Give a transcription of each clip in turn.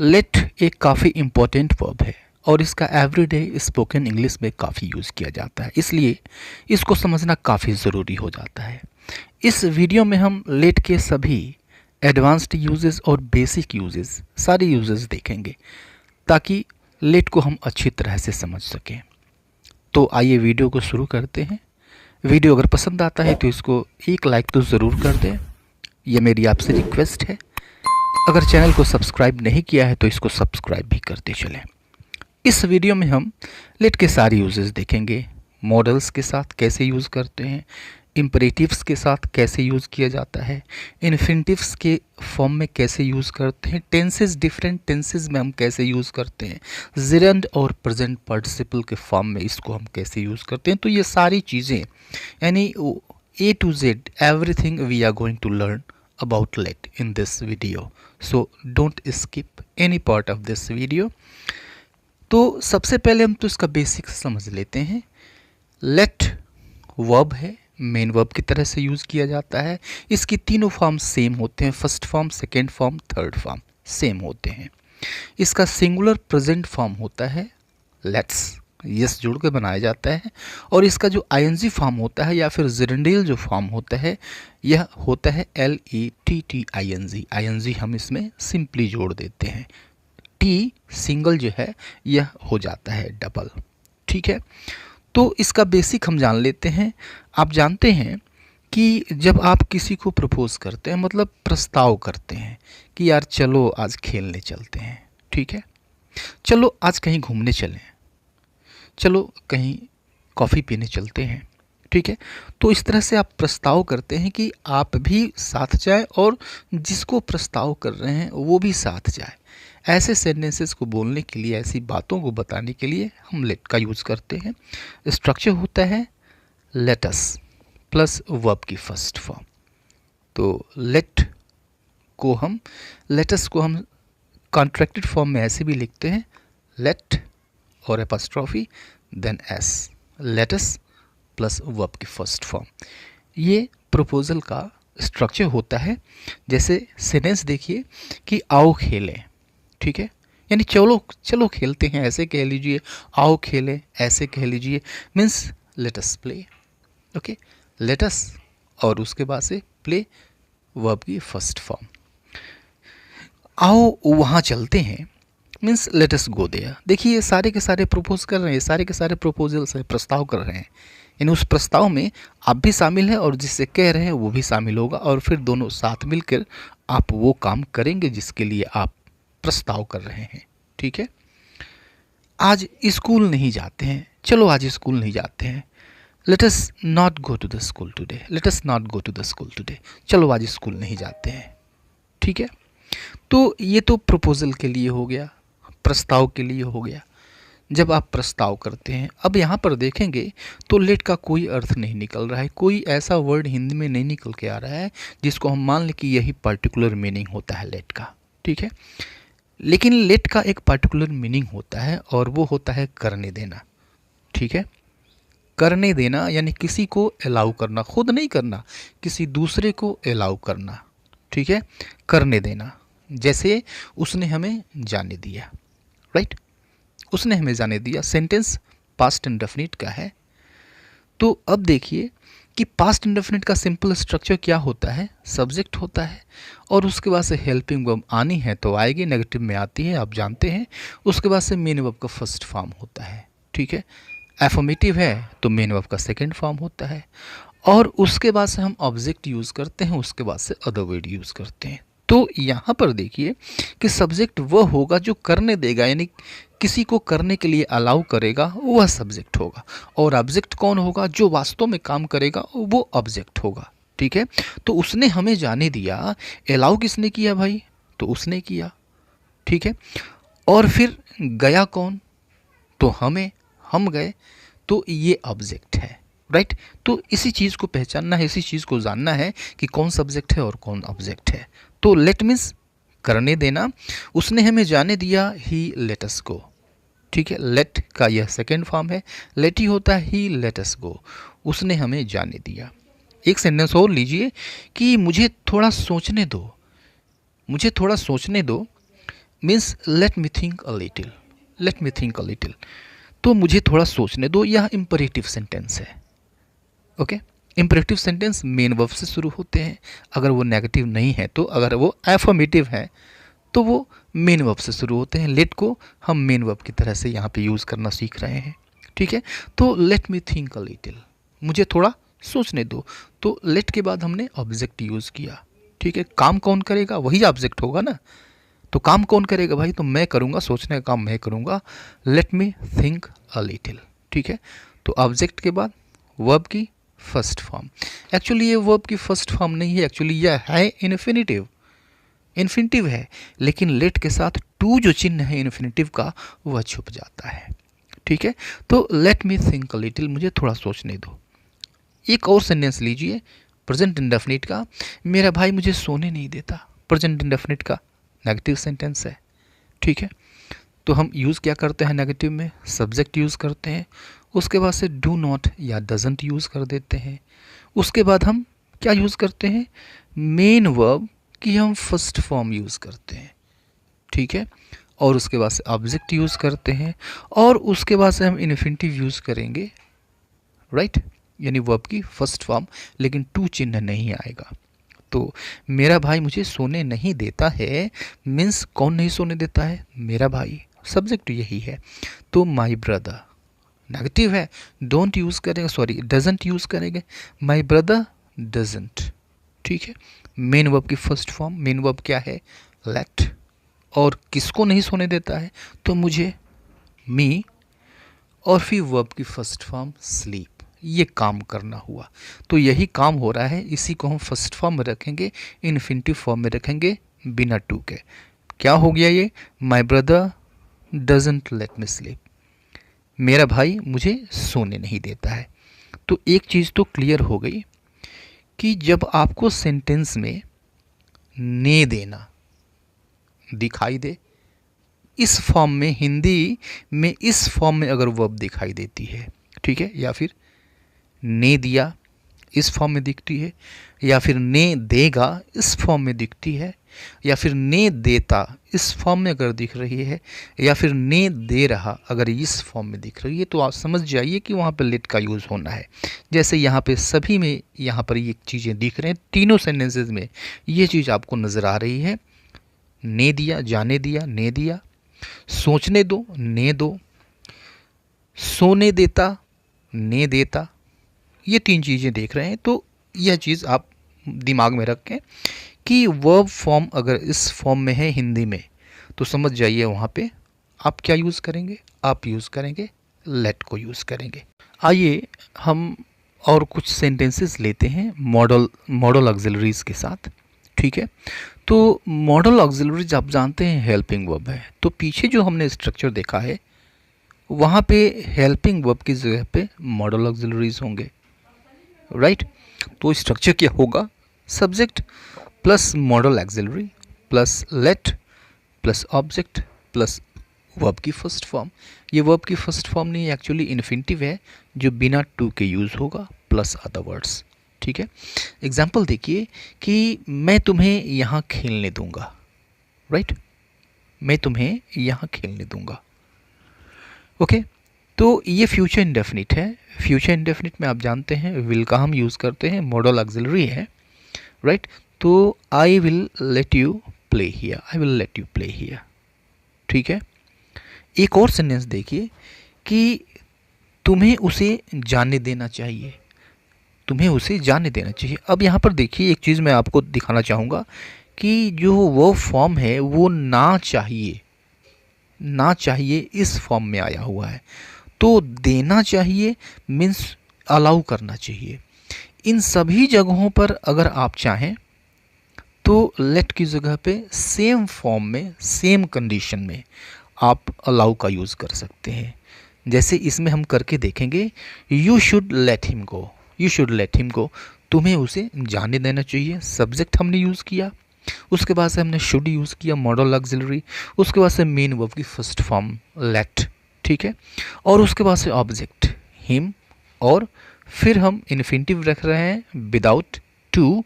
Late एक काफ़ी important verb है और इसका एवरीडे स्पोकन इंग्लिश में काफ़ी यूज़ किया जाता है, इसलिए इसको समझना काफ़ी ज़रूरी हो जाता है। इस वीडियो में हम लेट के सभी एडवांस्ड यूजेस और बेसिक यूजेस सारे यूजेस देखेंगे ताकि लेट को हम अच्छी तरह से समझ सकें। तो आइए वीडियो को शुरू करते हैं। वीडियो अगर पसंद आता है तो इसको एक लाइक तो ज़रूर कर दें, यह मेरी आपसे रिक्वेस्ट है। अगर चैनल को सब्सक्राइब नहीं किया है तो इसको सब्सक्राइब भी करते चलें। इस वीडियो में हम लेट के सारे यूजेस देखेंगे, मॉडल्स के साथ कैसे यूज़ करते हैं, इम्परेटिव्स के साथ कैसे यूज़ किया जाता है, इन्फिनिटिव्स के फॉर्म में कैसे यूज़ करते हैं, टेंसेस डिफरेंट टेंसेस में हम कैसे यूज़ करते हैं, जेरेंड और प्रेजेंट पार्टिसिपल के फॉर्म में इसको हम कैसे यूज़ करते हैं। तो ये सारी चीज़ें यानी A to Z everything we are going to learn about let in this video, so don't skip any part of this video। तो सबसे पहले हम तो इसका बेसिक समझ लेते हैं। let वर्ब है, मेन वर्ब की तरह से यूज़ किया जाता है। इसकी तीनों फॉर्म सेम होते हैं, first form, second form, third form same होते हैं। इसका सिंगुलर प्रेजेंट फॉर्म होता है लेट्स, यस जोड़ के बनाया जाता है, और इसका जो आईएनजी फॉर्म होता है या फिर जेरेंडियल जो फॉर्म होता है यह होता है LETT ING हम इसमें सिंपली जोड़ देते हैं। टी सिंगल जो है यह हो जाता है डबल। ठीक है, तो इसका बेसिक हम जान लेते हैं। आप जानते हैं कि जब आप किसी को प्रपोज करते हैं, मतलब प्रस्ताव करते हैं कि यार चलो आज खेलने चलते हैं, ठीक है, चलो आज कहीं घूमने चलें, चलो कहीं कॉफ़ी पीने चलते हैं, ठीक है, तो इस तरह से आप प्रस्ताव करते हैं कि आप भी साथ जाएं और जिसको प्रस्ताव कर रहे हैं वो भी साथ जाए। ऐसे सेंटेंसेस को बोलने के लिए, ऐसी बातों को बताने के लिए हम लेट का यूज़ करते हैं। स्ट्रक्चर होता है लेट अस प्लस वर्ब की फर्स्ट फॉर्म। तो लेट अस को हम कॉन्ट्रैक्टेड फॉर्म में ऐसे भी लिखते हैं, लेट और apostrophe then S, let us plus verb की फर्स्ट फॉर्म। ये प्रपोजल का स्ट्रक्चर होता है। जैसे सेंटेंस देखिए कि आओ खेलें, ठीक है, यानी चलो खेलते हैं ऐसे कह लीजिए, आओ खेलें ऐसे कह लीजिए, means let us play. Okay, let us और उसके बाद से प्ले वर्ब की फर्स्ट फॉर्म। आओ वहाँ चलते हैं means let us go there. देखिए ये सारे के सारे प्रपोज कर रहे हैं, सारे के सारे प्रपोजल्स हैं, प्रस्ताव कर रहे हैं, यानी उस प्रस्ताव में आप भी शामिल हैं और जिससे कह रहे हैं वो भी शामिल होगा, और फिर दोनों साथ मिलकर आप वो काम करेंगे जिसके लिए आप प्रस्ताव कर रहे हैं। ठीक है, आज स्कूल नहीं जाते हैं, चलो आज स्कूल नहीं जाते हैं, let us not go to the school today, let us not go to the school today, चलो आज स्कूल नहीं जाते हैं। ठीक है, तो ये तो प्रपोजल के लिए हो गया, प्रस्ताव के लिए हो गया, जब आप प्रस्ताव करते हैं। अब यहाँ पर देखेंगे तो लेट का कोई अर्थ नहीं निकल रहा है, कोई ऐसा वर्ड हिंदी में नहीं निकल के आ रहा है जिसको हम मान लें कि यही पर्टिकुलर मीनिंग होता है लेट का। ठीक है, लेकिन लेट का एक पर्टिकुलर मीनिंग होता है और वो होता है करने देना। ठीक है, करने देना यानी किसी को अलाउ करना, खुद नहीं करना, किसी दूसरे को अलाउ करना। ठीक है, करने देना, जैसे उसने हमें जाने दिया, राइट, उसने हमें जाने दिया। सेंटेंस पास्ट इंडेफिनिट का है। तो अब देखिए कि पास्ट इंडेफिनिट का सिंपल स्ट्रक्चर क्या होता है, सब्जेक्ट होता है और उसके बाद से हेल्पिंग वर्ब आनी है तो आएगी, नेगेटिव में आती है आप जानते हैं। उसके बाद से मेन वर्ब का फर्स्ट फॉर्म होता है। ठीक है, एफर्मेटिव है तो मेन वर्ब का सेकेंड फॉर्म होता है, और उसके बाद से हम ऑब्जेक्ट यूज़ करते हैं, उसके बाद से अदर वर्ड यूज़ करते हैं। तो यहाँ पर देखिए कि सब्जेक्ट वह होगा जो करने देगा, यानी किसी को करने के लिए अलाउ करेगा, वह सब्जेक्ट होगा, और ऑब्जेक्ट कौन होगा, जो वास्तव में काम करेगा वो ऑब्जेक्ट होगा। ठीक है, तो उसने हमें जाने दिया, अलाउ किसने किया भाई, तो उसने किया। ठीक है, और फिर गया कौन, तो हम गए, तो ये ऑब्जेक्ट है, राइट। तो इसी चीज़ को पहचानना है, इसी चीज़ को जानना है कि कौन सब्जेक्ट है और कौन ऑब्जेक्ट है। तो लेट मीन्स करने देना, उसने हमें जाने दिया, ही लेट अस गो। ठीक है, लेट का यह सेकेंड फॉर्म है, लेट ही होता है ही लेट अस गो, उसने हमें जाने दिया। एक सेंटेंस और लीजिए कि मुझे थोड़ा सोचने दो, means let me think a little, let me think a little, तो मुझे थोड़ा सोचने दो। यह इम्परेटिव सेंटेंस है। Okay, imperative sentence main verb से शुरू होते हैं, अगर वो नेगेटिव नहीं है तो, अगर वो एफर्मेटिव है तो वो मेन वर्ब से शुरू होते हैं। लेट को हम मेन वर्ब की तरह से यहाँ पे यूज़ करना सीख रहे हैं। ठीक है, तो let me think a little, मुझे थोड़ा सोचने दो। तो लेट के बाद हमने ऑब्जेक्ट यूज़ किया। ठीक है, काम कौन करेगा, वही ऑब्जेक्ट होगा ना। तो काम कौन करेगा भाई, तो मैं करूँगा, सोचने का काम मैं करूँगा। Let me think a little. ठीक है, तो ऑब्जेक्ट के बाद वर्ब की फर्स्ट फॉर्म। एक्चुअली ये वर्ब की फर्स्ट फॉर्म नहीं है, एक्चुअली यह है इन्फिनिटिव, इन्फिनिटिव है, लेकिन लेट के साथ टू जो चिन्ह है इन्फिनिटिव का वह छुप जाता है। ठीक है, तो let me think a little, मुझे थोड़ा सोचने दो। एक और सेंटेंस लीजिए प्रेजेंट इंडेफिनिट का, मेरा भाई मुझे सोने नहीं देता। प्रेजेंट इंडेफिनिट का नेगेटिव सेंटेंस है। ठीक है, तो हम यूज़ क्या करते हैं नेगेटिव में, सब्जेक्ट यूज़ करते हैं, उसके बाद से डू नॉट या डजंट यूज़ कर देते हैं। उसके बाद हम क्या यूज़ करते हैं, मेन वर्ब की हम फर्स्ट फॉर्म यूज़ करते हैं। ठीक है, और उसके बाद से ऑब्जेक्ट यूज़ करते हैं, और उसके बाद से हम इन्फिनिटिव यूज़ करेंगे। राइट, यानी वर्ब की फर्स्ट फॉर्म, लेकिन टू चिन्ह नहीं आएगा। तो मेरा भाई मुझे सोने नहीं देता है, मीन्स कौन नहीं सोने देता है, मेरा भाई, सब्जेक्ट यही है। तो माई ब्रदर नेगेटिव है, डोंट यूज़ करेंगे, सॉरी डजंट यूज़ करेंगे, माई ब्रदर डजंट। ठीक है, मेन वर्ब की फर्स्ट फॉर्म, मेन वर्ब क्या है, लेट, और किसको नहीं सोने देता है, तो मुझे, मी, और फिर वर्ब की फर्स्ट फॉर्म स्लीप। ये काम करना हुआ, तो यही काम हो रहा है, इसी को हम फर्स्ट फॉर्म में रखेंगे, इन्फिनिटिव फॉर्म में रखेंगे बिना टू के। क्या हो गया ये, my brother doesn't let me sleep, मेरा भाई मुझे सोने नहीं देता है। तो एक चीज़ तो क्लियर हो गई कि जब आपको सेंटेंस में ने देना दिखाई दे, इस फॉर्म में, हिंदी में इस फॉर्म में अगर वर्ब दिखाई देती है, ठीक है, या फिर ने दिया इस फॉर्म में दिखती है, या फिर ने देगा इस फॉर्म में दिखती है, या फिर ने देता इस फॉर्म में अगर दिख रही है, या फिर ने दे रहा अगर इस फॉर्म में दिख रही है, तो आप समझ जाइए कि वहाँ पर लेट का यूज़ होना है। जैसे यहाँ पे सभी में यहाँ पर ये चीज़ें दिख रहे हैं, तीनों सेंटेंसेस में ये चीज़ आपको नज़र आ रही है। ने दिया, जाने दिया, ने दिया, सोचने दो, ने दो, सोने देता, ने देता, ये तीन चीज़ें देख रहे हैं। तो यह चीज़ आप दिमाग में रखें कि वर्ब फॉर्म अगर इस फॉर्म में है हिंदी में, तो समझ जाइए वहाँ पे आप क्या यूज़ करेंगे, आप यूज़ करेंगे लेट को यूज़ करेंगे। आइए हम और कुछ सेंटेंसेस लेते हैं मॉडल ऑक्सिलरीज के साथ। ठीक है, तो मॉडल ऑक्सिलरीज आप जानते हैं हेल्पिंग वर्ब है, तो पीछे जो हमने स्ट्रक्चर देखा है वहाँ पे हेल्पिंग वर्ब की जगह पे मॉडल ऑक्सिलरीज होंगे। राइट, तो स्ट्रक्चर क्या होगा, subject plus model auxiliary plus late plus object plus verb की फर्स्ट फॉर्म। ये वर्ब की फर्स्ट फॉर्म नहीं, एक्चुअली इन्फिनिटिव है जो बिना टू के यूज़ होगा, प्लस अदर वर्ड्स। ठीक है, एग्जाम्पल देखिए कि मैं तुम्हें यहाँ खेलने दूंगा। राइट, मैं तुम्हें यहाँ खेलने दूंगा। ओके, तो ये फ्यूचर इंडेफिनिट है। फ्यूचर इंडेफिनिट में आप जानते हैं विल का हम यूज़ करते हैं, मॉडल ऑक्सिलरी है। राइट, तो I will let you play here, I will let you play here. ठीक है, एक और सेंटेंस देखिए कि तुम्हें उसे जाने देना चाहिए, तुम्हें उसे जाने देना चाहिए। अब यहाँ पर देखिए एक चीज़ मैं आपको दिखाना चाहूँगा कि जो वो फॉर्म है वो ना चाहिए, ना चाहिए इस फॉर्म में आया हुआ है, तो देना चाहिए मीन्स अलाउ करना चाहिए। इन सभी जगहों पर अगर आप चाहें तो लेट की जगह पे सेम फॉर्म में, सेम कंडीशन में आप अलाउ का यूज़ कर सकते हैं। जैसे इसमें हम करके देखेंगे, you should let him go, you should let him गो, तुम्हें उसे जाने देना चाहिए। सब्जेक्ट हमने यूज़ किया, उसके बाद से हमने शुड यूज़ किया मॉडल ऑक्सिलरी, उसके बाद से मेन वर्ब की फर्स्ट फॉर्म लेट। ठीक है, और उसके बाद से ऑब्जेक्ट हिम, और फिर हम इन्फिनिटिव रख रहे हैं विदाउट टू,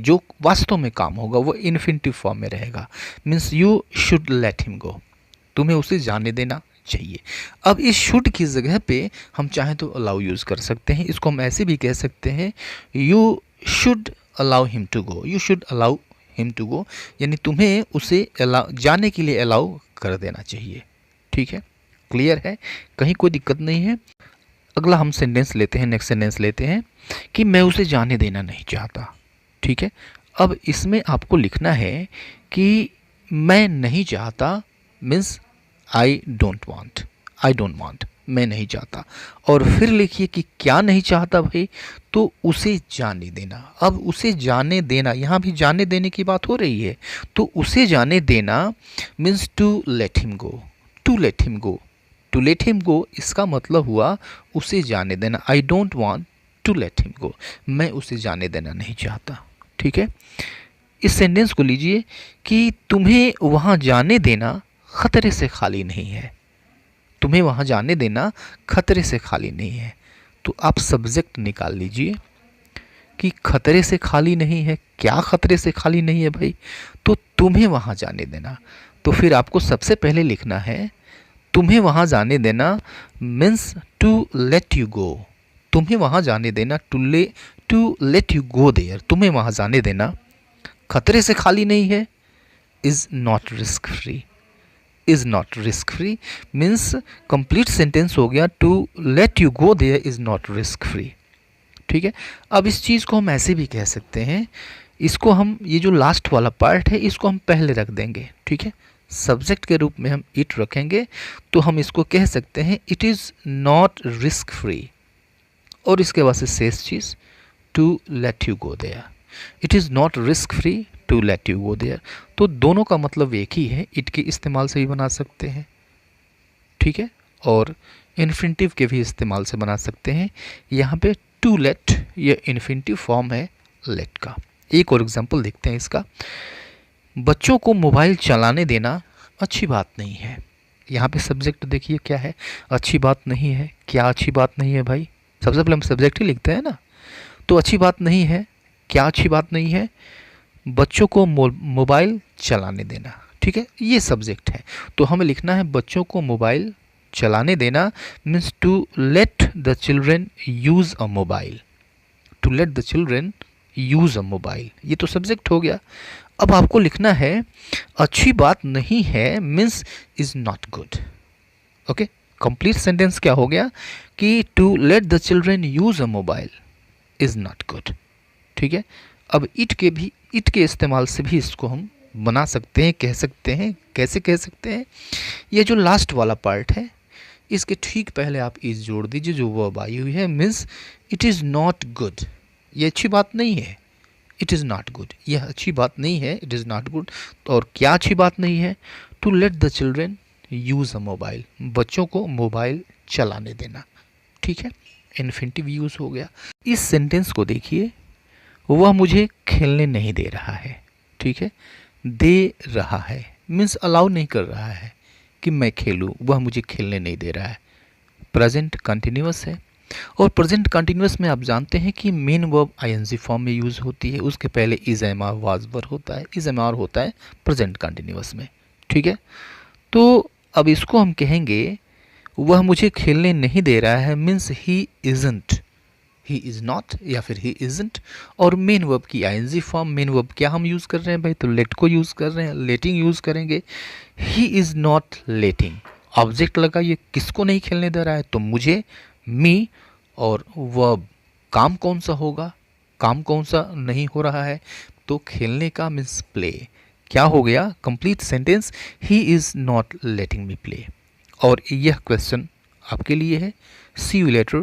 जो वास्तव में काम होगा वो इन्फिनिटिव फॉर्म में रहेगा। Means you should let him गो, तुम्हें उसे जाने देना चाहिए। अब इस शुड की जगह पे हम चाहें तो अलाउ यूज़ कर सकते हैं। इसको हम ऐसे भी कह सकते हैं, you should allow him to go, you should allow him to go, यानी तुम्हें उसे जाने के लिए अलाउ कर देना चाहिए। ठीक है, क्लियर है, कहीं कोई दिक्कत नहीं है। अगला हम सेंटेंस लेते हैं, नेक्स्ट सेंटेंस लेते हैं कि मैं उसे जाने देना नहीं चाहता। ठीक है, अब इसमें आपको लिखना है कि मैं नहीं चाहता मीन्स आई डोंट वांट, मैं नहीं चाहता। और फिर लिखिए कि क्या नहीं चाहता भाई, तो उसे जाने देना। अब उसे जाने देना, यहाँ भी जाने देने की बात हो रही है, तो उसे जाने देना means to let him go, to let him go, to let him go, इसका मतलब हुआ उसे जाने देना। I don't want to let him go, मैं उसे जाने देना नहीं चाहता। ठीक है, इस सेंटेंस को लीजिए कि तुम्हें वहाँ जाने देना खतरे से खाली नहीं है, तुम्हें वहाँ जाने देना खतरे से खाली नहीं है। तो आप सब्जेक्ट निकाल लीजिए कि खतरे से खाली नहीं है, क्या खतरे से खाली नहीं है भाई, तो तुम्हें वहाँ जाने देना। तो फिर आपको सबसे पहले लिखना है तुम्हें वहाँ जाने देना means to let you go, तुम्हें वहाँ जाने देना to let you go there, तुम्हें वहाँ जाने देना खतरे से खाली नहीं है, is not risk free, is not risk free means complete sentence हो गया, to let you go there is not risk free. ठीक है, अब इस चीज़ को हम ऐसे भी कह सकते हैं, इसको हम ये जो लास्ट वाला पार्ट है इसको हम पहले रख देंगे। ठीक है, सब्जेक्ट के रूप में हम इट रखेंगे, तो हम इसको कह सकते हैं it is not risk free, और इसके बाद से शेष चीज़ to let you go there, it is not risk free to let you go there. तो दोनों का मतलब एक ही है, इट के इस्तेमाल से भी बना सकते हैं। ठीक है, और इन्फिनिटिव के भी इस्तेमाल से बना सकते हैं। यहाँ पे टू लेट ये इन्फिनिटिव फॉर्म है लेट का। एक और एग्जांपल देखते हैं इसका, बच्चों को मोबाइल चलाने देना अच्छी बात नहीं है। यहाँ पे सब्जेक्ट देखिए क्या है, अच्छी बात नहीं है। क्या अच्छी बात नहीं है भाई, सबसे पहले हम सब्जेक्ट ही लिखते हैं ना, तो अच्छी बात नहीं है, क्या अच्छी बात नहीं है, बच्चों को मोबाइल चलाने देना। ठीक है, ये सब्जेक्ट है, तो हमें लिखना है बच्चों को मोबाइल चलाने देना means to let the children use a mobile, to let the children use a mobile, ये तो सब्जेक्ट हो गया। अब आपको लिखना है अच्छी बात नहीं है means is not good. Okay, complete sentence क्या हो गया कि to let the children use a mobile is not good. ठीक है, अब इट के इस्तेमाल से भी इसको हम बना सकते हैं, कह सकते हैं। कैसे कह सकते हैं, ये जो लास्ट वाला पार्ट है इसके ठीक पहले आप इज़ जोड़ दीजिए, जो वर्ब आई हुई है, means it is not good, ये अच्छी बात नहीं है, इट इज़ नॉट गुड, यह अच्छी बात नहीं है, इट इज़ नॉट गुड। और क्या अच्छी बात नहीं है, to let the children use a mobile, बच्चों को मोबाइल चलाने देना। ठीक है, इन्फिनिटिव यूज़ हो गया। इस सेंटेंस को देखिए, वह मुझे खेलने नहीं दे रहा है। ठीक है, दे रहा है मीन्स अलाउ नहीं कर रहा है कि मैं खेलूँ, वह मुझे खेलने नहीं दे रहा है। प्रेजेंट कंटिन्यूअस है, और प्रेजेंट कंटिन्यूअस में आप जानते हैं कि मेन वर्ब आईएनजी फॉर्म में यूज़ होती है, उसके पहले is am are was were होता है, इज एम आर होता है प्रेजेंट कंटिन्यूअस में। ठीक है, तो अब इसको हम कहेंगे वह मुझे खेलने नहीं दे रहा है means he isn't, he is not या फिर ही इज़ंट। और मेन वर्ब की आईएनजी फॉर्म, मेन वर्ब क्या हम यूज़ कर रहे हैं भाई, तो लेट को यूज़ कर रहे हैं, लेटिंग यूज़ करेंगे। He is not letting, object लगा, ये किसको नहीं खेलने दे रहा है, तो मुझे, मी, और वर्ब काम कौन सा होगा, काम कौन सा नहीं हो रहा है, तो खेलने का मीन्स प्ले। क्या हो गया complete sentence, he is not letting me play. और यह क्वेश्चन आपके लिए है। सी यू लेटर।